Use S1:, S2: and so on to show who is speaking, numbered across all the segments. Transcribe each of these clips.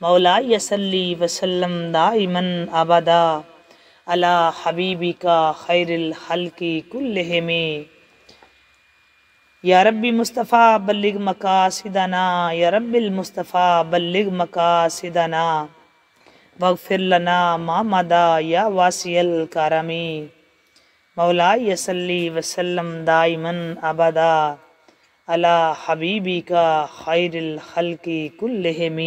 S1: مولاي صلی وسلم دائما ابدا علی حبیبک خیر الخلق کلہم یا ربی مصطفیٰ بلغ مقاصدنا یا رب المصطفیٰ بلغ مقاصدنا واغفر لنا ما مضى یا واسع الکرم مولاي صلی وسلم دائما ابدا علی حبیبک خیر الخلق کلہم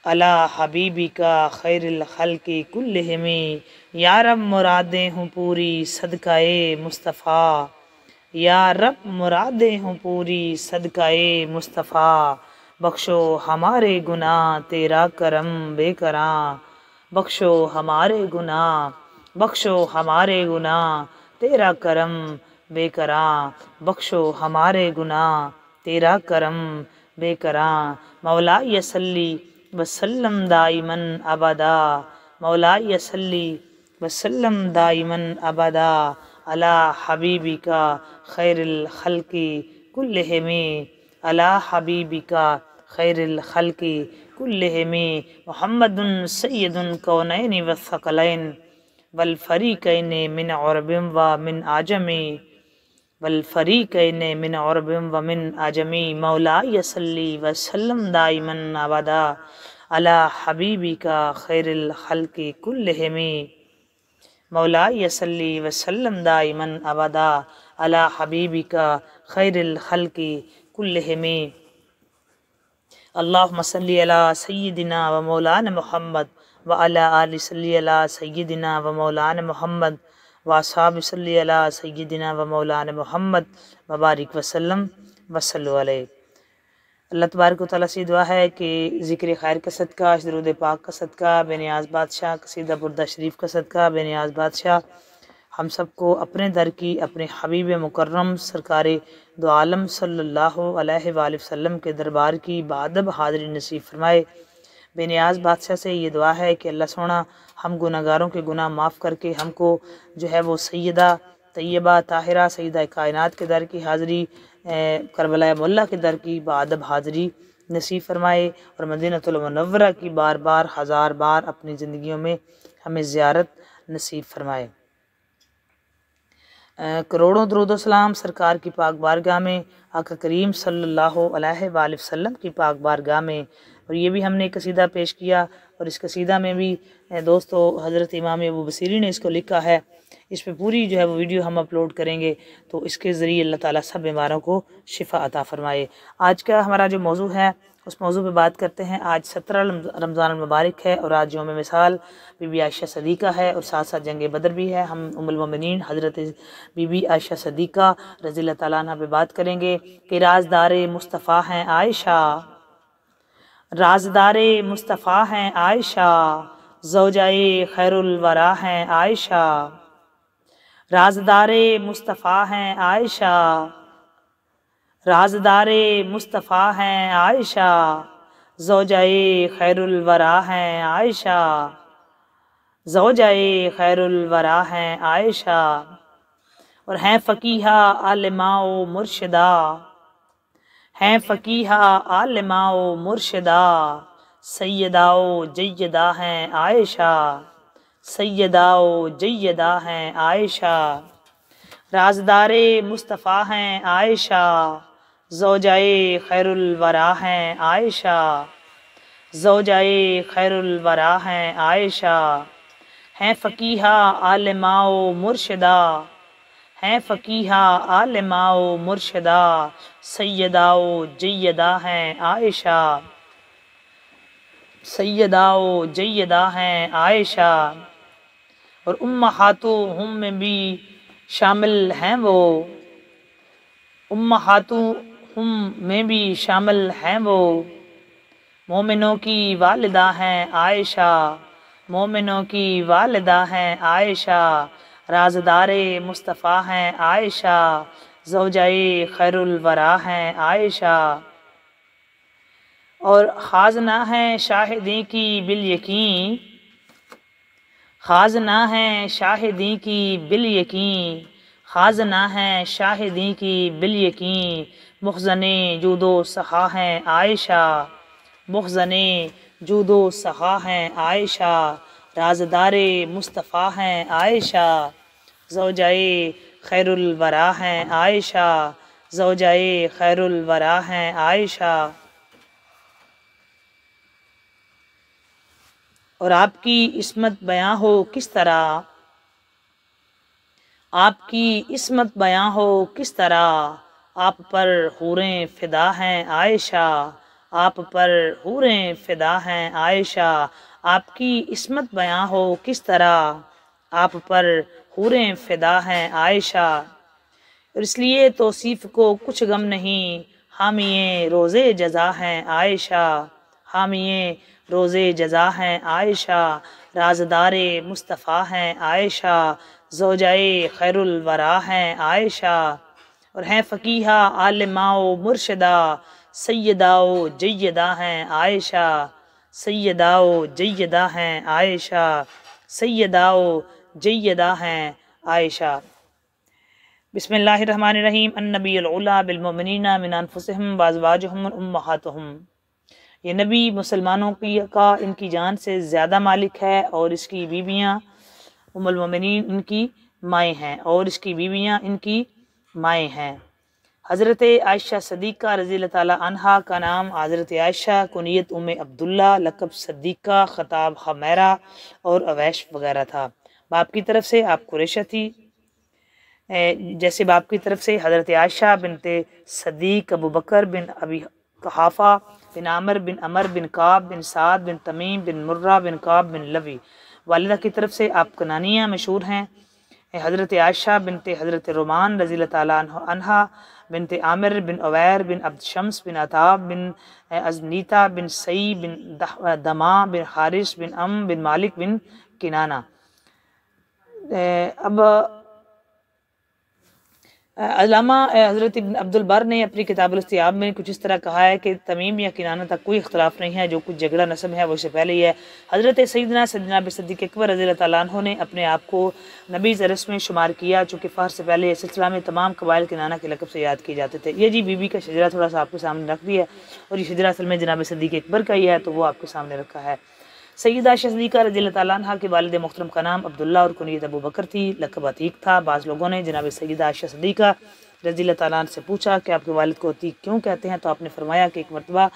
S1: علی حبیبک خیر الخلق کلہم یا رب مرادیں ہوں پوری صدقہ مصطفیٰ یا رب مرادیں ہوں پوری صدقہ مصطفیٰ بخشو ہمارے گناہ تیرا کرم بے کراں بخشو ہمارے گناہ بخشو ہمارے گناہ تیرا کرم بے کراں بخشو ہمارے گناہ تیرا کرم بے کراں مولاي صلی وسلم دائما ابدا مولاي صلی وسلم دائما ابدا علی حبیبک خیر الخلق کلہم علی حبیبک خیر الخلق کلہم محمد سید الکونین والثقلین والفریقین من عرب و من عجم والفریقین من عرب و من عجم مولاي صلی وسلم دائما ابدا علی حبیبک خیر الخلق کلہم مولاي صلی وسلم دائما ابدا علی حبیبک خیر الخلق کلہم اللہم صلی علی سیدنا و مولانا محمد وعلی آل صلی علی سیدنا و مولانا محمد واصحاب صلی علی سیدنا و مولانا محمد وبارک وسلم وصلو علیہ۔ اللہ تبارک و تعالیٰ سے دعا ہے کہ ذکر خیر کا صدقہ، درود پاک کا صدقہ، بے نیاز بادشاہ قصیدہ بردہ شریف کا صدقہ، بے نیاز بادشاہ ہم سب کو اپنے در کی اپنے حبیب مکرم سرکار دو عالم صلی اللہ علیہ وآلہ وسلم کے دربار کی بادب حاضری نصیب فرمائے۔ بے نیاز بادشاہ سے یہ دعا ہے کہ اللہ سونا ہم گناہ گاروں کے گناہ معاف کر کے ہم کو جو ہے وہ سیدہ طیبہ طاہرہ سیدہ کائنات کے در کی حاضری، کربلا معلیٰ کے در کی بادب حاضری نصیب فرمائے اور مدینہ المنورہ کی بار بار ہزار بار اپنی زندگیوں میں ہمیں زیارت نصیب فرمائے۔ کروڑوں درود و سلام سرکار کی پاک بارگاہ میں، آقا کریم صلی اللہ علیہ وآلہ وسلم کی پاک بارگاہ میں۔ اور یہ بھی ہم نے قصیدہ پیش کیا اور اس قصیدہ میں بھی دوستو حضرت امام ابو بصیری نے اس کو لکھا ہے، اس پہ پوری جو ہے وہ ویڈیو ہم اپلوڈ کریں گے تو اس کے ذریعے اللہ تعالیٰ سب بیماروں کو شفا عطا فرمائے۔ آج کا ہمارا جو موضوع ہے اس موضوع پہ بات کرتے ہیں۔ آج 17 رمضان المبارک ہے اور آج یوم مثال بی بی عائشہ صدیقہ ہے اور ساتھ ساتھ جنگ بدر بھی ہے۔ ہم ام المومنین حضرت بی بی عائشہ صدیقہ رضی اللہ تعالیٰ عنہ پہ بات کریں گے کہ رازدار مصطفیٰ ہیں عائشہ، رازدار مصطفیٰ ہیں عائشہ، زوجائے خیر الورا ہیں عائشہ، رازدار مصطفیٰ ہیں عائشہ، رازدار مصطفیٰ ہیں عائشہ، زوجائے خیر الورا ہیں عائشہ، زوجائے خیر الورا ہیں عائشہ، اور ہیں فقیہہ عالمہ و مرشدہ، ہیں فقیہہ عالمہ و مرشدہ، سیدہ و جیدہ ہیں عائشہ، سیدہ و جیدہ ہیں عائشہ، رازدار مصطفیٰ ہیں عائشہ، زوجائے خیر الورا ہیں عائشہ، زوجائے خیر الورا ہیں عائشہ، ہیں فقیہہ عالمہ و مرشدہ، ہیں فقیہہ عالمہ و مرشدہ، سیدہ و جیدہ ہیں عائشہ، سیدہ و جیدہ ہیں عائشہ، اور امہاتہم میں بھی شامل ہیں وہ، امہاتہم میں بھی شامل ہیں وہ، مومنوں کی والدہ ہیں عائشہ، مومنوں کی والدہ ہیں عائشہ، رازدار مصطفیٰ ہیں عائشہ، زوجائے خیر الورا ہیں عائشہ، اور خازنہ ہیں شاہدی کی بالیقین، خازنہ ہیں شاہدی کی بالیقین، خازنہ ہیں شاہدی کی بالیقین، مخزن جود و سخا ہیں عائشہ، مخزن جود و سخا ہیں عائشہ، رازدار مصطفیٰ ہیں عائشہ، زوجائے خیر الورا ہیں عائشہ، زوجائے خیر الورا ہیں عائشہ۔ اور آپ کی عصمت بیاں ہو کس طرح، آپ کی عصمت بیاں ہو کس طرح، آپ پر حوریں فدا ہیں عائشہ، آپ پر حوریں فدا ہیں عائشہ۔ آپ کی عصمت بیاں ہو کس طرح، آپ پر حوریں فدا ہیں عائشہ۔ اور اس لیے توصیف کو کچھ غم نہیں، حامی روزے جزا ہیں عائشہ، حامی روزے جزا ہیں عائشہ، رازدار مصطفیٰ ہیں عائشہ، زوجائے خیر الورا ہیں عائشہ۔ اور ہیں فقیہہ عالمہ و مرشدہ، سیدہ و جیدہ ہیں عائشہ، سیدہ و جیدہ ہیں عائشہ، سیدہ و جیدہ ہیں عائشہ۔ بسم اللہ الرحمن الرحیم۔ النبی العلیٰ بالمؤمنین من انفسہم وازواجہم امہاتہم۔ یہ نبی مسلمانوں کا ان کی جان سے زیادہ مالک ہے، اور اس کی بیویاں ام المؤمنین ان کی مائیں ہیں، اور اس کی بیویاں ان کی مائیں ہیں۔ حضرت عائشہ صدیقہ رضی اللہ تعالیٰ عنہا کا نام حضرت عائشہ، کنیت ام عبداللہ، لقب صدیقہ، خطاب حمیرہ اور اویش وغیرہ تھا۔ باپ کی طرف سے آپ قریشہ تھی، جیسے باپ کی طرف سے حضرت عائشہ بنت صدیق ابو بکر بن ابی قحافہ بن عامر بن عمر بن کعب بن سعد بن تمیم بن مرہ بن کعب بن لوی۔ والدہ کی طرف سے آپ کنانیہ مشہور ہیں۔ حضرت عائشہ بنت حضرت رومان رضی اللہ تعالیٰ عنہا بنت عامر بن عویر بن عبد شمس بن عطاب بن ازنیتا بن سعی بن دما بن حارث بن ام بن مالک بن کنانہ۔ اب علامہ حضرت ابن عبد البر نے اپنی کتاب الاستیاب میں کچھ اس طرح کہا ہے کہ تمیم یا کنانہ تک کوئی اختلاف نہیں ہے، جو کچھ جھگڑا نسب ہے وہ اس سے پہلے ہی ہے۔ حضرت سیدنا جناب صدیق اکبر رضی اللہ تعالیٰ عنہ نے اپنے آپ کو نبی زرس میں شمار کیا، چونکہ فخر سے پہلے اس سلسلہ میں تمام قبائل کنانہ کے لقب سے یاد کیے جاتے تھے۔ یہ جی بی بی کا شجرہ تھوڑا سا آپ کے سامنے رکھ دیا ہے، اور یہ شجرہ اصل میں جناب صدیق اکبر کا ہی ہے، تو وہ آپ کے سامنے رکھا ہے۔ سیدہ عائشہ صدیقہ رضی اللہ تعالیٰ عنہ کے والد محترم کا نام عبداللہ اور کنیت ابو بکر تھی، لقب عتیق تھا۔ بعض لوگوں نے جناب سیدہ عائشہ صدیقہ رضی اللہ تعالیٰ عنہ سے پوچھا کہ آپ کے والد کو عتیق کیوں کہتے ہیں، تو آپ نے فرمایا کہ ایک مرتبہ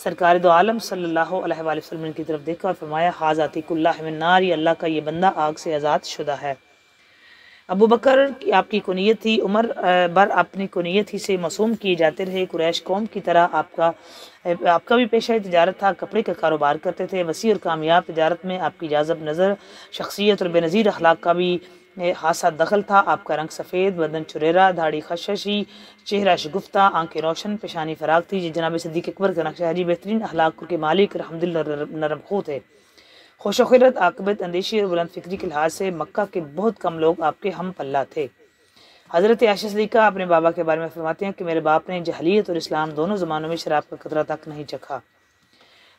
S1: سرکار دو عالم صلی اللہ علیہ وآلہ وسلم کی طرف دیکھا اور فرمایا ھذا عتیق اللہ من النار، یہ اللہ کا یہ بندہ آگ سے آزاد شدہ ہے۔ ابو بکر کی آپ کی کنیت تھی، عمر بر اپنی کنیت ہی سے معصوم کیے جاتے رہے۔ قریش قوم کی طرح آپ کا بھی پیشہ تجارت تھا، کپڑے کا کاروبار کرتے تھے۔ وسیع اور کامیاب تجارت میں آپ کی جاذب نظر شخصیت اور بے نظیر اخلاق کا بھی خاصا دخل تھا۔ آپ کا رنگ سفید، بدن چریرا، داڑھی خششی، چہرہ شگفتہ، آنکھیں روشن، پیشانی فراق تھی۔ جناب صدیق اکبر کا نقشہ حجی بہترین اخلاق کے مالک، رحمدل اور نرم خو تھے۔ خوش و خرت، عاقبت اندیشی اور بلند فکری کے لحاظ سے مکہ کے بہت کم لوگ آپ کے ہم پلہ تھے۔ حضرت عائشہ صدیقہ اپنے بابا کے بارے میں فرماتے ہیں کہ میرے باپ نے جہلیت اور اسلام دونوں زمانوں میں شراب کا قطرہ تک نہیں چکھا۔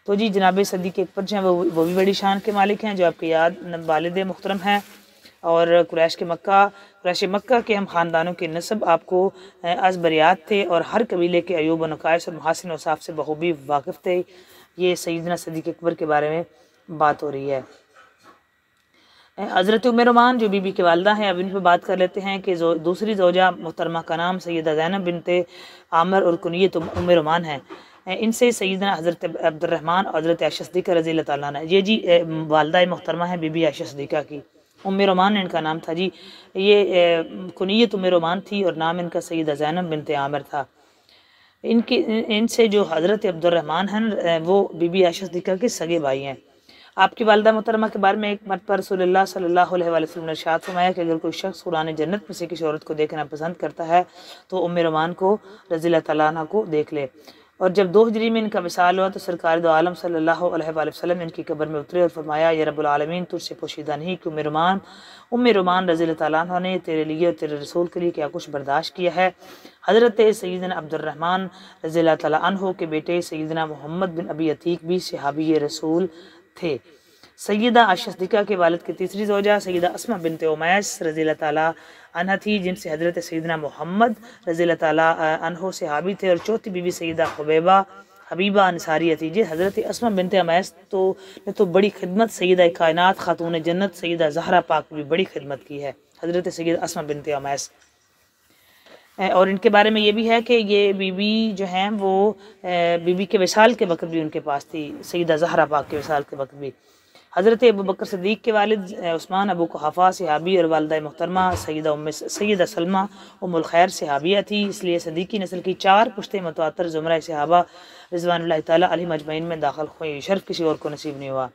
S1: تو جی جناب صدیق اکبر جو ہیں وہ بھی بڑی شان کے مالک ہیں، جو آپ کے یاد والد محترم ہیں، اور قریش مکہ کے ہم خاندانوں کے نسب آپ کو از بریات تھے، اور ہر قبیلے کے عیوب و نقائص اور محاسن اوصاف سے بخوبی واقف تھے۔ یہ سیدنا صدیق اکبر کے بارے میں بات ہو رہی ہے۔ حضرت ام رومان جو بی بی کے والدہ ہیں، اب ان پہ بات کر لیتے ہیں کہ دوسری زوجہ محترمہ کا نام سیدہ زینب بنت عامر اور کنیت ام رومان ہے۔ ان سے سیدنا حضرت عبد الرحمن اور حضرت عائشہ صدیقہ رضی اللہ تعالیٰ عنہ، یہ جی والدہ محترمہ ہیں بی بی عائشہ صدیقہ کی۔ ام رومان ان کا نام تھا جی، یہ کنیت ام رومان تھی اور نام ان کا سیدہ زینب بنت عامر تھا۔ ان سے جو حضرت عبد الرحمن ہیں وہ بی بی عائشہ صدیقہ کے سگے بھائی ہیں۔ آپ کی والدہ محترمہ کے بارے میں ایک مرتبہ رسول اللہ صلی اللہ علیہ وآلہ وسلم نے ارشاد فرمایا کہ اگر کوئی شخص قرآن جنت میں سے کسی عورت کو دیکھنا پسند کرتا ہے تو ام رومان کو رضی اللہ تعالیٰ عنہ کو دیکھ لے۔ اور جب 2 ہجری میں ان کا وصال ہوا تو سرکار دو عالم صلی اللہ علیہ وآلہ وسلم ان کی قبر میں اترے اور فرمایا یہ رب العالمین تجھ سے پوشیدہ نہیں کہ ام رومان رضی اللہ تعالیٰ عنہ نے تیرے لیے اور تیرے رسول کے لیے کیا کچھ برداشت کیا ہے۔ حضرت سیدنا عبد الرحمن رضی اللہ تعالیٰ عنہ کے بیٹے سیدنا محمد بن ابی عتیق بھی صحابی رسول تھے۔ سیدہ عائشہ صدیقہ کے والد کی تیسری زوجہ سیدہ اسماء بنت امیس رضی اللہ تعالیٰ عنہ تھی، جن سے حضرت سیدنا محمد رضی اللہ تعالیٰ عنہ صحابی تھے، اور چوتھی بیوی سیدہ حبیبہ حبیبہ انصاری تھی جی، حضرت اسماء بنت عمیس نے تو بڑی خدمت سیدہ کائنات خاتون جنت سیدہ زہرا پاک بھی بڑی خدمت کی ہے، حضرت سیدہ اسماء بنت عمیس۔ اور ان کے بارے میں یہ بھی ہے کہ یہ بی بی جو ہیں وہ بی بی کے وصال کے وقت بھی ان کے پاس تھی، سیدہ زہرا پاک کے وصال کے وقت بھی۔ حضرت ابو بکر صدیق کے والد عثمان ابو قحافہ صحابی اور والدہ محترمہ سیدہ سلمہ ام الخیر صحابیہ تھی، اس لیے صدیقی نسل کی 4 پشتے متواتر زمرہ صحابہ رضوان اللہ تعالیٰ علیہ مجمعین میں داخل ہوئی، شرف کسی اور کو نصیب نہیں ہوا۔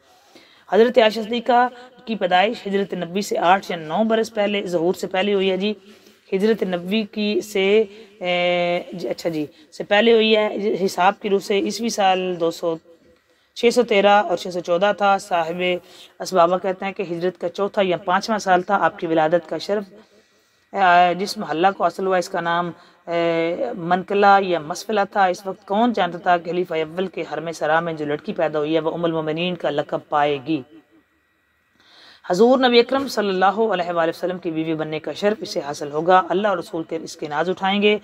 S1: حضرت عائشہ صدیقہ کی پیدائش ہجرت نبی سے 8 یا 9 برس پہلے ظہور سے پہلے ہوئی ہے جی، ہجرت نبی کی سے پہلے ہوئی ہے، حساب کی روح سے عیسوی سال 613 اور 614 تھا۔ صاحب اسبابہ کہتے ہیں کہ ہجرت کا 4تھا یا 5واں سال تھا آپ کی ولادت کا شرف جس محلہ کو حاصل ہوا اس کا نام منقلہ یا مسفلہ تھا۔ اس وقت کون جانتا تھا کہ خلیفہ اول کے حرم سرا میں جو لڑکی پیدا ہوئی ہے وہ ام المومنین کا لقب پائے گی۔ حضور نبی اکرم صلی اللہ علیہ وآلہ وسلم کی بیوی بننے کا شرف اسے حاصل ہوگا، اللہ اور رسول کے اس کے ناز اٹھائیں گے،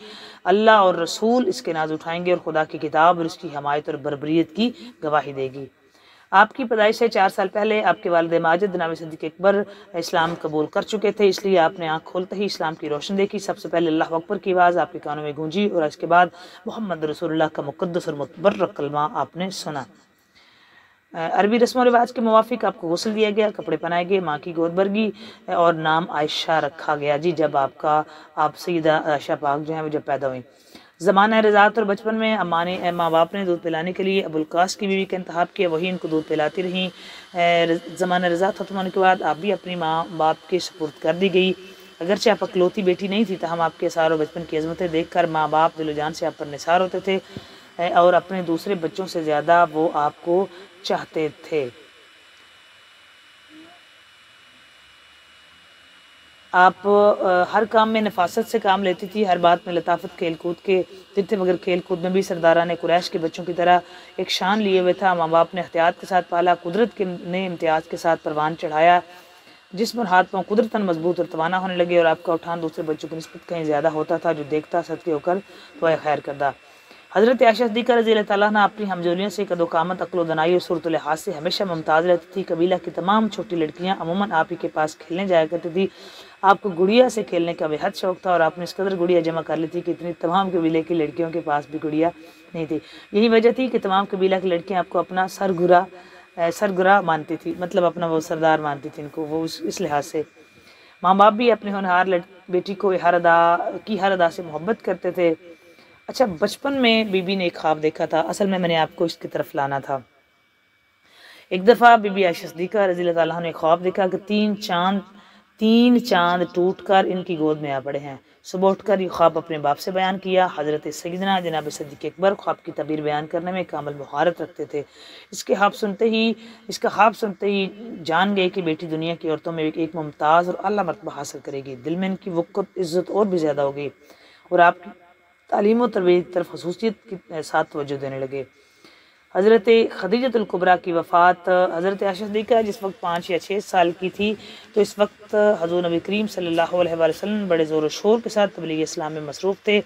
S1: اللہ اور رسول اس کے ناز اٹھائیں گے اور خدا کی کتاب اور اس کی حمایت اور بربریت کی گواہی دے گی۔ آپ کی پیدائش سے 4 سال پہلے آپ کے والد ماجد جناب صدیق اکبر اسلام قبول کر چکے تھے، اس لیے آپ نے آنکھ کھولتے ہی اسلام کی روشن دیکھی۔ سب سے پہلے اللہ اکبر کی آواز آپ کے کانوں میں گونجی اور اس کے بعد محمد رسول اللہ کا مقدس اور متبرک کلمہ آپ نے سنا۔ عربی رسم و رواج کے موافق آپ کو غسل دیا گیا، کپڑے پہنائے گئے، ماں کی گود برگی اور نام عائشہ رکھا گیا جی جب آپ سیدہ عائشہ پاک جو ہیں وہ جب پیدا ہوئیں۔ زمانہ رضاعت اور بچپن میں ماں باپ نے دودھ پلانے کے لیے ابوالقاس کی بیوی کا انتخاب کیا، وہی ان کو دودھ پلاتی رہیں۔ زمانہ رضاعت ختم ہونے کے بعد آپ بھی اپنی ماں باپ کے سپرد کر دی گئی، اگرچہ آپ اکلوتی بیٹی نہیں تھی تاہم آپ کے اثار و بچپن کی عظمتیں دیکھ کر ماں باپ دل و جان سے آپ پر نثار ہوتے تھے اور اپنے دوسرے بچوں سے زیادہ وہ آپ کو چاہتے تھے۔ آپ ہر کام میں نفاست سے کام لیتی تھی، ہر بات میں لطافت، کھیل کود کے دن تھے مگر کھیل کود میں بھی سرداران قریش کے بچوں کی طرح ایک شان لیے ہوئے تھا۔ ماں باپ نے احتیاط کے ساتھ پالا، قدرت نے امتیاز کے ساتھ پروان چڑھایا، جسم اور ہاتھ پاؤں قدرتاً مضبوط اور توانا ہونے لگے اور آپ کا اٹھان دوسرے بچوں کی نسبت کہیں زیادہ ہوتا تھا، جو دیکھتا صدقے ہو کر تو اے خیر کردہ۔ حضرت عائشہ صدیقہ رضی اللہ تعالیٰ عنہ اپنی ہمجولیوں سے قد و قامت، عقل و دانائی اور صورت و لحاظ سے ہمیشہ ممتاز رہتی تھی۔ قبیلہ کی تمام چھوٹی لڑکیاں عموماً آپ ہی کے پاس کھیلنے جایا کرتی تھی۔ آپ کو گڑیا سے کھیلنے کا بے حد شوق تھا اور آپ نے اس قدر گڑیا جمع کر لی تھی کہ اتنی تمام قبیلے کی لڑکیوں کے پاس بھی گڑیا نہیں تھی۔ یہی وجہ تھی کہ تمام قبیلہ کی لڑکیاں آپ کو اپنا سرگرا مانتی تھی، مطلب اپنا وہ سردار مانتی تھی ان کو، وہ اس لحاظ سے۔ ماں باپ بھی اپنے ہونہار بیٹی کو ہر ادا سے محبت کرتے تھے۔ اچھا، بچپن میں بی بی نے ایک خواب دیکھا تھا، اصل میں نے آپ کو اس کی طرف لانا تھا۔ ایک دفعہ بی بی عائشہ صدیقہ رضی اللہ تعالیٰ عنہ نے خواب دیکھا کہ 3 چاند ٹوٹ کر ان کی گود میں آ پڑے ہیں۔ صبح اٹھ کر یہ خواب اپنے باپ سے بیان کیا۔ حضرت سیدنا جناب صدیق اکبر خواب کی تعبیر بیان کرنے میں کامل مہارت رکھتے تھے۔ اس کا خواب سنتے ہی جان گئے کہ بیٹی دنیا کی عورتوں میں ایک ممتاز اور اعلیٰ مرتبہ حاصل کرے گی۔ دل میں ان کی وقت عزت اور بھی زیادہ ہوگی اور آپ کی تعلیم و تربیت کی طرف خصوصیت کے ساتھ توجہ دینے لگے۔ حضرت خدیجۃ الکبریٰ کی وفات، حضرت عائشہ صدیقہ جس وقت 5 یا 6 سال کی تھی تو اس وقت حضور نبی کریم صلی اللہ علیہ وآلہ وسلم بڑے زور و شور کے ساتھ تبلیغ اسلام میں مصروف تھے۔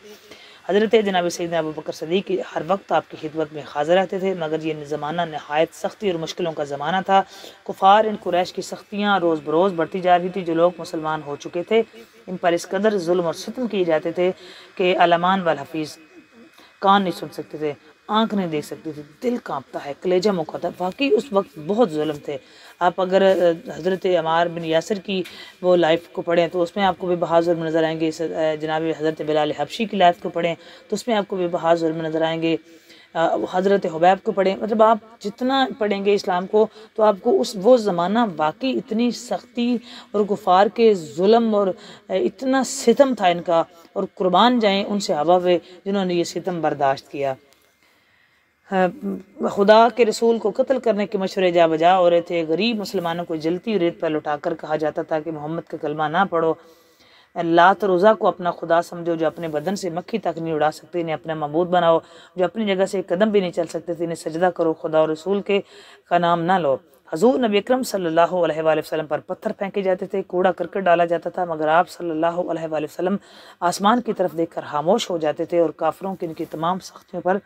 S1: حضرت جناب سیدنا ابو بکر صدیق ہر وقت آپ کی خدمت میں حاضر رہتے تھے، مگر یہ زمانہ نہایت سختی اور مشکلوں کا زمانہ تھا۔ کفار ان قریش کی سختیاں روز بروز بڑھتی جا رہی تھی۔ جو لوگ مسلمان ہو چکے تھے ان پر اس قدر ظلم اور ستم کیے جاتے تھے کہ علمان والحفیظ کان نہیں سن سکتے تھے، آنکھ نہیں دیکھ سکتے تھے، دل کانپتا ہے، کلیجہ مکھتا ہے۔ واقعی اس وقت بہت ظلم تھے۔ آپ اگر حضرت عمار بن یاسر کی وہ لائف کو پڑھیں تو اس میں آپ کو بے بہا ظلم نظر آئیں گے۔ جناب حضرت بلال حبشی کی لائف کو پڑھیں تو اس میں آپ کو بے بہا ظلم نظر آئیں گے۔ حضرت حبیب کو پڑھیں، مطلب آپ جتنا پڑھیں گے اسلام کو تو آپ کو وہ زمانہ واقعی اتنی سختی اور کفار کے ظلم اور اتنا ستم تھا ان کا، اور قربان جائیں ان صحابہ پہ جنہوں نے یہ ستم برداشت کیا۔ خدا کے رسول کو قتل کرنے کے مشورے جا بجا ہو رہے تھے۔ غریب مسلمانوں کو جلتی ریت پر لٹا کر کہا جاتا تھا کہ محمد کا کلمہ نہ پڑھو، لات اور عزیٰ کو اپنا خدا سمجھو، جو اپنے بدن سے مکھی تک نہیں اڑا سکتے انہیں اپنا معبود بناؤ، جو اپنی جگہ سے ایک قدم بھی نہیں چل سکتے تھے انہیں سجدہ کرو، خدا اور رسول کا نام نہ لو۔ حضور نبی اکرم صلی اللہ علیہ وآلہ وسلم پر پتھر پھینکے جاتے تھے، کوڑا کرکٹ ڈالا جاتا تھا، مگر آپ صلی اللہ علیہ وآلہ وسلم آسمان کی طرف دیکھ کر خاموش ہو جاتے تھے اور کافروں کی ان کی تمام سختیوں پر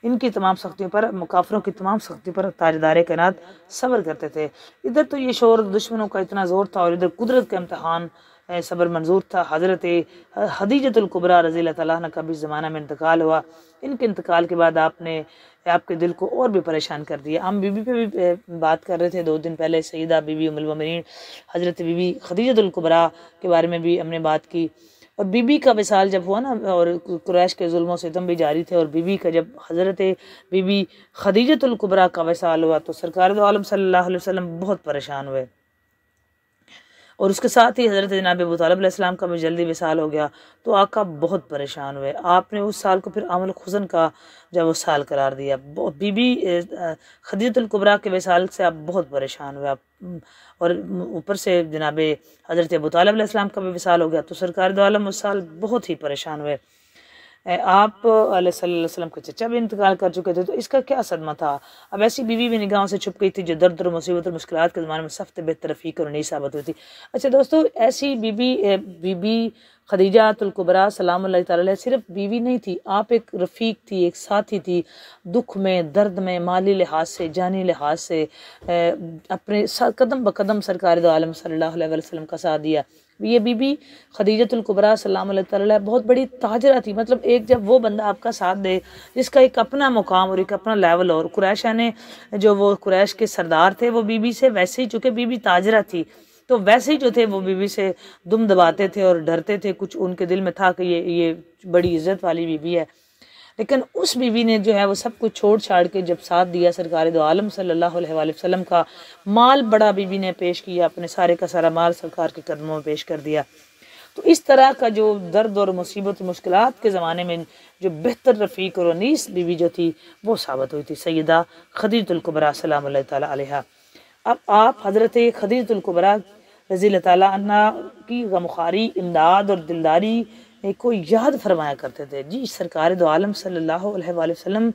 S1: ان کی تمام سختیوں پر، کافروں کی تمام سختیوں پر تاجدار کائنات صبر کرتے تھے۔ ادھر تو یہ شور دشمنوں کا اتنا زور تھا اور ادھر قدرت کا امتحان صبر منظور تھا۔ حضرت خدیجۃ الکبریٰ رضی اللہ تعالیٰ عنہ کا بھی زمانہ میں انتقال ہوا۔ ان کے انتقال کے بعد آپ کے دل کو اور بھی پریشان کر دیا۔ ہم بی بی پہ بھی بات کر رہے تھے 2 دن پہلے، سیدہ بی بی ام المومنین حضرت بی بی خدیجۃ الکبریٰ کے بارے میں بھی ہم نے بات کی۔ اور بی بی کا وصال جب ہوا نا، اور قریش کے ظلم و ستم بھی جاری تھے، اور بی بی کا جب حضرت بی بی خدیجۃ الکبریٰ کا وصال ہوا تو سرکار دو عالم صلی اللہ علیہ وسلم بہت پریشان ہوئے، اور اس کے ساتھ ہی حضرت جناب ابو طالب علیہ السلام کا بھی جلدی وصال ہو گیا، تو آقا بہت پریشان ہوئے۔ آپ نے اس سال کو پھر عام الحزن کا جب وہ سال قرار دیا۔ بی بی خدیجۃ الکبریٰ کے وصال سے آپ بہت پریشان ہوئے، اور اوپر سے جناب حضرت ابو طالب علیہ السلام کا بھی وصال ہو گیا، تو سرکار دو عالم اس سال بہت ہی پریشان ہوئے۔ آپ علیہ صلی اللہ علیہ وسلم کے چچا بھی انتقال کر چکے تھے، تو اس کا کیا صدمہ تھا۔ اب ایسی بیوی بھی نگاہوں سے چھپ گئی تھی جو درد اور مصیبت اور مشکلات کے زمانے میں سخت بہتر رفیق اور انیس ثابت ہوئی تھی۔ اچھا دوستو، ایسی بی بی خدیجہ الکبریٰ سلام اللہ تعالیٰ علیہ صرف بیوی نہیں تھی، آپ ایک رفیق تھی، ایک ساتھی تھی، دکھ میں، درد میں، مالی لحاظ سے، جانی لحاظ سے اپنے قدم بقدم سرکار دو عالم صلی اللہ علیہ وسلم کا ساتھ دیا۔ یہ بی بی خدیجۃ الکبریٰ سلام اللہ تعالیٰ علیہ بہت بڑی تاجرہ تھی، مطلب ایک جب وہ بندہ آپ کا ساتھ دے جس کا ایک اپنا مقام اور ایک اپنا لیول، اور قریشہ نے جو وہ قریش کے سردار تھے وہ بی بی سے ویسے ہی، چونکہ بی بی تاجرہ تھی تو ویسے ہی جو تھے وہ بی بی سے دم دباتے تھے اور ڈرتے تھے، کچھ ان کے دل میں تھا کہ یہ بڑی عزت والی بی بی ہے۔ لیکن اس بی بی نے جو ہے وہ سب کچھ چھوڑ چھاڑ کے جب ساتھ دیا سرکار دو عالم صلی اللہ علیہ وآلہ وسلم کا، مال بڑا بی بی نے پیش کیا، اپنے سارے کا سارا مال سرکار کے قدموں میں پیش کر دیا۔ تو اس طرح کا جو درد اور مصیبت و مشکلات کے زمانے میں جو بہتر رفیق اور انیس بی بی جو تھی وہ ثابت ہوئی تھی، سیدہ خدیجۃ الکبریٰ سلام اللہ تعالیٰ علیہا۔ اب آپ حضرت خدیجۃ الکبریٰ رضی اللہ تعالیٰ عنہ کی غمخواری، امداد اور دلداری کو یاد فرمایا کرتے تھے۔ جی سرکار دو عالم صلی اللہ علیہ وآلہ وسلم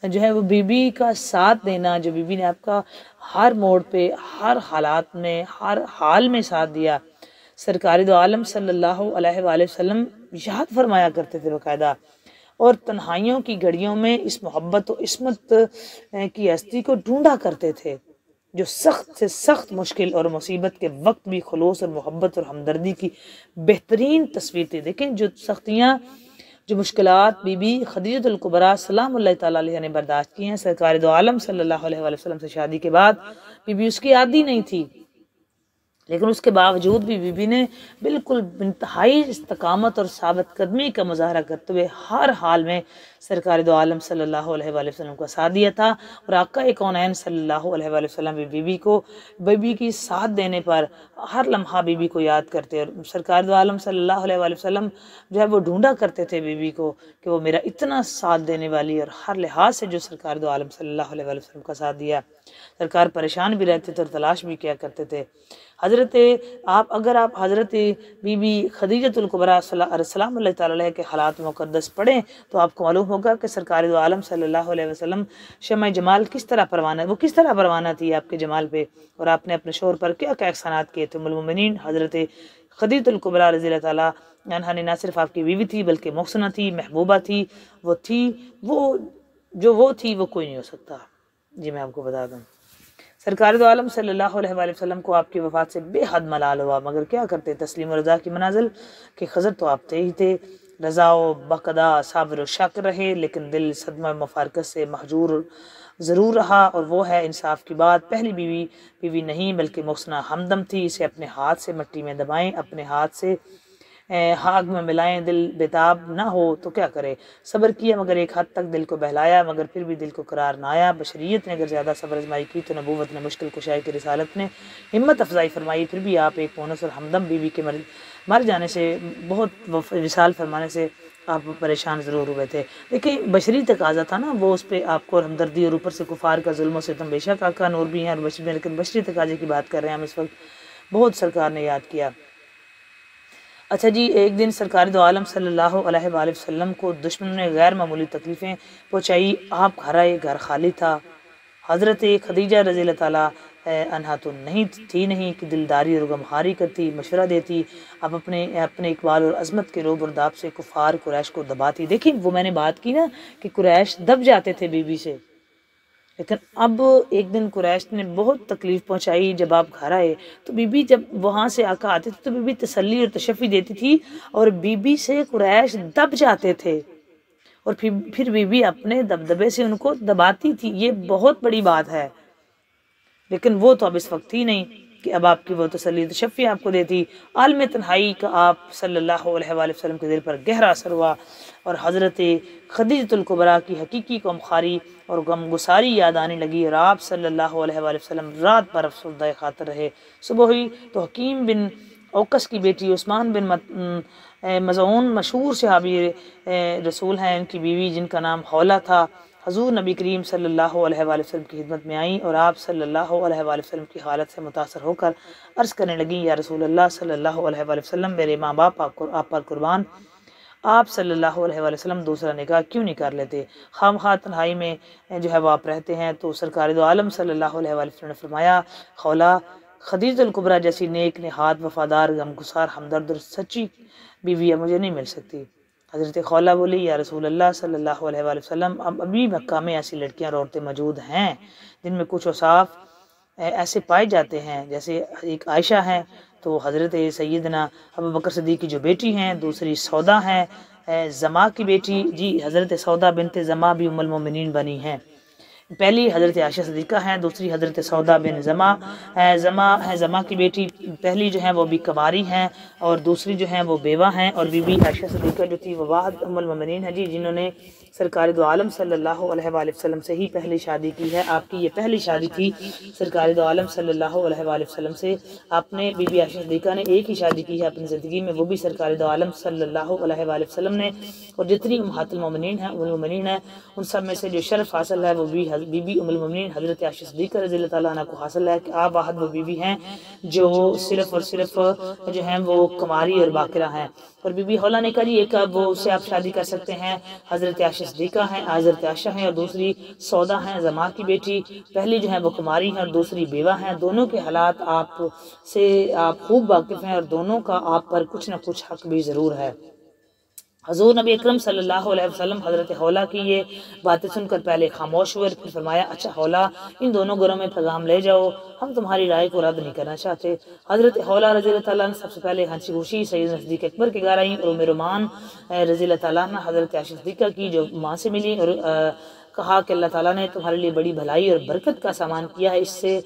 S1: جو ہے وہ بی بی کا ساتھ دینا، جو بی بی نے آپ کا ہر موڑ پہ، ہر حالات میں، ہر حال میں ساتھ دیا، سرکار دو عالم صلی اللہ علیہ وآلہ وسلم یاد فرمایا کرتے تھے باقاعدہ، اور تنہائیوں کی گھڑیوں میں اس محبت و عصمت کی ہستی کو ڈھونڈا کرتے تھے جو سخت سے سخت مشکل اور مصیبت کے وقت بھی خلوص اور محبت اور ہمدردی کی بہترین تصویر تھی۔ دیکھیں جو سختیاں، جو مشکلات بی بی خدیجۃ الکبریٰ سلام اللہ تعالیٰ علیہ نے برداشت کی ہیں سرکار دو عالم صلی اللہ علیہ وآلہ وسلم سے شادی کے بعد، بی بی اس کی عادی نہیں تھی، لیکن اس کے باوجود بھی بی بی نے بالکل انتہائی استقامت اور ثابت قدمی کا مظاہرہ کرتے ہوئے ہر حال میں سرکار دو عالم صلی اللہ علیہ وآلہ وسلم کا ساتھ دیا تھا، اور آقا کونین صلی اللہ علیہ وآلہ وسلم بی بی کی ساتھ دینے پر ہر لمحہ بی بی کو یاد کرتے، اور سرکار دو عالم صلی اللہ علیہ وآلہ وسلم جو ہے وہ ڈھونڈا کرتے تھے بی بی کو کہ وہ میرا اتنا ساتھ دینے والی، اور ہر لحاظ سے جو سرکار دو عالم صلی اللہ علیہ وآلہ وسلم کا ساتھ دیا۔ سرکار پریشان بھی رہتے تھے اور تلاش بھی کیا کرتے تھے۔ اگر آپ حضرت بی بی خدیجۃ الکبریٰ سلام اللہ تعالیٰ علیہ کے حالات مقدس پڑھیں تو آپ کو معلوم ہوگا کہ سرکار دو عالم صلی اللہ علیہ وسلم شمع جمال کس طرح پروانہ تھی آپ کے جمال پہ، اور آپ نے اپنے شوہر پر کیا کیا احسانات کیے تھے۔ ام المومنین حضرت خدیجۃ الکبریٰ رضی اللہ تعالیٰ عنہا نے نہ صرف آپ کی بیوی تھی بلکہ محسنہ تھی، محبوبہ تھی، وہ تھی وہ کوئی نہیں ہو سکتا۔ جی میں آپ کو بتا دوں، سرکار دو عالم صلی اللہ علیہ وآلہ وسلم کو آپ کی وفات سے بے حد ملال ہوا، مگر کیا کرتے، تسلیم و رضا کی منازل کے خضر تو آپ تھے ہی تھے، رضا و بقدا صابر و شاکر رہے، لیکن دل صدمہ مفارقت سے محجور ضرور رہا، اور وہ ہے انصاف کی بات، پہلی بیوی نہیں بلکہ محسنہ ہمدم تھی، اسے اپنے ہاتھ سے مٹی میں دبائیں، اپنے ہاتھ سے آگ میں ملائیں، دل بےتاب نہ ہو تو کیا کرے، صبر کیا مگر ایک حد تک دل کو بہلایا، مگر پھر بھی دل کو قرار نہ آیا، بشریت نے اگر زیادہ صبر آزمائی کی تو نبوت نے، مشکل کشائی کی رسالت نے ہمت افزائی فرمائی، پھر بھی آپ ایک مونس اور ہمدم بیوی کے مر جانے سے، بہت وصال فرمانے سے آپ پریشان ضرور ہوئے تھے۔ دیکھیں بشری تقاضا تھا نا، وہ اس پہ آپ کو ہمدردی، اور اوپر سے کفار کا ظلم و ستم، بے شک آقا نور بھی ہیں اور بشری، لیکن بشری تقاضے کی بات کر رہے ہیں ہم اس وقت، بہت سرکار نے یاد کیا۔ اچھا جی، ایک دن سرکار دو عالم صلی اللہ علیہ وآلہ وسلم کو دشمنوں نے غیر معمولی تکلیفیں پہنچائی، آپ گھر آئے، گھر خالی تھا، حضرت خدیجہ رضی اللہ تعالیٰ انہا تو نہیں کہ دلداری اور غمخواری کرتی، مشورہ دیتی، اب اپنے اقبال اور عظمت کے روب اور داب سے کفار قریش کو دباتی۔ دیکھیں وہ میں نے بات کی نا کہ قریش دب جاتے تھے بی بی سے، لیکن اب ایک دن قریش نے بہت تکلیف پہنچائی۔ جب آپ گھر آئے تو بی بی جب وہاں سے آقا آتے تھے تو بی بی تسلی اور تشفی دیتی تھی، اور بی بی سے قریش دب جاتے تھے، اور پھر بی بی اپنے دبدبے سے ان کو دباتی تھی۔ یہ بہت بڑی بات ہے، لیکن وہ تو اب اس وقت ہی نہیں کہ اب آپ کی وہ تسلی تشفی آپ کو دیتی۔ عالم تنہائی کا آپ صلی اللہ علیہ وآلہ وسلم کے دل پر گہرا اثر ہوا، اور حضرت خدیجۃ الکبریٰ کی حقیقی غمخواری اور غمگساری یاد آنے لگی، اور آپ صلی اللہ علیہ وآلہ وسلم رات بھر افسردہ خاطر رہے۔ صبح ہوئی تو حکیم بن اوقس کی بیٹی عثمان بن مظعون مشہور صحابی رسول ہیں، ان کی بیوی جن کا نام حولہ تھا، حضور نبی کریم صلی اللہ علیہ وآلہ وسلم کی خدمت میں آئیں، اور آپ صلی اللہ علیہ وآلہ وسلم کی حالت سے متاثر ہو کر عرض کرنے لگیں، یا رسول اللہ صلی اللہ علیہ وآلہ وسلم، میرے ماں باپ آپ پر قربان، آپ صلی اللہ علیہ وآلہ وسلم دوسرا نکاح کیوں نہیں کر لیتے؟ خواہ تنہائی میں جو ہے وہ آپ رہتے ہیں۔ تو سرکار دو عالم صلی اللہ علیہ وآلہ وسلم نے فرمایا، خولہ خدیجۃ الکبریٰ جیسی نیک نہاد وفادار غمگسار ہمدرد اور سچی بیوی مجھے نہیں مل سکتی۔ حضرت خولہ بولی، یا رسول اللہ صلی اللہ علیہ وآلہ وسلم، ابھی مکہ میں ایسی لڑکیاں اور عورتیں موجود ہیں جن میں کچھ اوصاف ایسے پائے جاتے ہیں، جیسے ایک عائشہ ہیں، تو حضرت سیدنا ابوبکر صدیق کی جو بیٹی ہیں، دوسری سودا ہیں، زما کی بیٹی، جی حضرت سودا بنت زما بھی ام المومنین بنی ہیں۔ پہلی حضرت عائشہ صدیقہ ہیں، دوسری حضرت سودا بن زما کی بیٹی پہلی جو ہیں وہ بھی کماری ہیں، اور دوسری جو ہیں وہ بیوہ ہیں، اور بی بی عائشہ صدیقہ جو تھی وہ واحد ام المومنین ہے، جی جنہوں نے سرکار دو عالم صلی اللہ علیہ وآلہ وسلم سے ہی پہلی شادی کی ہے۔ آپ کی یہ پہلی شادی تھی سرکار دو عالم صلی اللہ علیہ وآلہ وسلم سے۔ آپ نے بی بی عائشہ صدیقہ نے ایک ہی شادی کی ہے اپنی زندگی میں، وہ بھی سرکار دو عالم صلی اللہ علیہ وآلہ وسلم نے، اور جتنی امہات المومنین ہیں ان سب میں سے جو شرف حاصل ہے وہ بھی بی بی ام المومنین حضرت عائشہ صدیقہ رضی اللہ تعالیٰ عنہ کو حاصل ہے، کہ آپ واحد وہ بی بی ہیں جو صرف اور صرف جو ہیں وہ کماری اور باکرہ ہیں۔ اور بی بی حولہ نے کہا جی ایک اب اس سے آپ شادی کر سکتے ہیں، حضرت عائشہ صدیقہ ہیں، حضرت عائشہ ہیں، اور دوسری سودا ہیں زما کی بیٹی، پہلی جو ہیں وہ کماری ہیں اور دوسری بیوہ ہیں۔ دونوں کے حالات آپ خوب واقف ہیں، اور دونوں کا آپ پر کچھ نہ کچھ حق بھی ضرور ہے۔ حضور نبی اکرم صلی اللہ علیہ وسلم حضرت حولہ کی یہ باتیں سن کر پہلے خاموش ہوئے، پھر فرمایا، اچھا حولہ ان دونوں گھروں میں پیغام لے جاؤ، ہم تمہاری رائے کو رد نہیں کرنا چاہتے۔ حضرت حولہ رضی اللہ تعالیٰ عنہ سب سے پہلے ہنسی خوشی سیدنا صدیق اکبر کے گھر آئیں، اور ام رومان رضی اللہ تعالیٰ عنہ حضرت عائشہ صدیقہ کی جو ماں سے ملی، اور کہا کہ اللہ تعالیٰ نے تمہارے لیے بڑی بھلائی اور برکت کا سامان کیا ہے۔ اس سے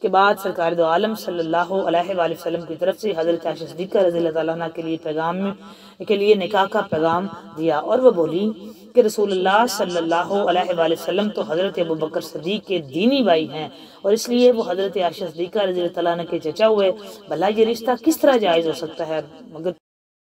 S1: کے بعد سرکار دو عالم صلی اللہ علیہ وآلہ وسلم کی طرف سے حضرت عائشہ صدیقہ رضی اللہ تعالیٰ عنہ کے لیے نکاح کا پیغام دیا، اور وہ بولی کہ رسول اللہ صلی اللہ علیہ وآلہ وسلم تو حضرت ابوبکر صدیق کے دینی بھائی ہیں، اور اس لیے وہ حضرت عائشہ صدیقہ رضی اللہ تعالیٰ عنہ کے چچا ہوئے۔ بھلا یہ رشتہ کس طرح جائز ہو سکتا ہے؟ مگر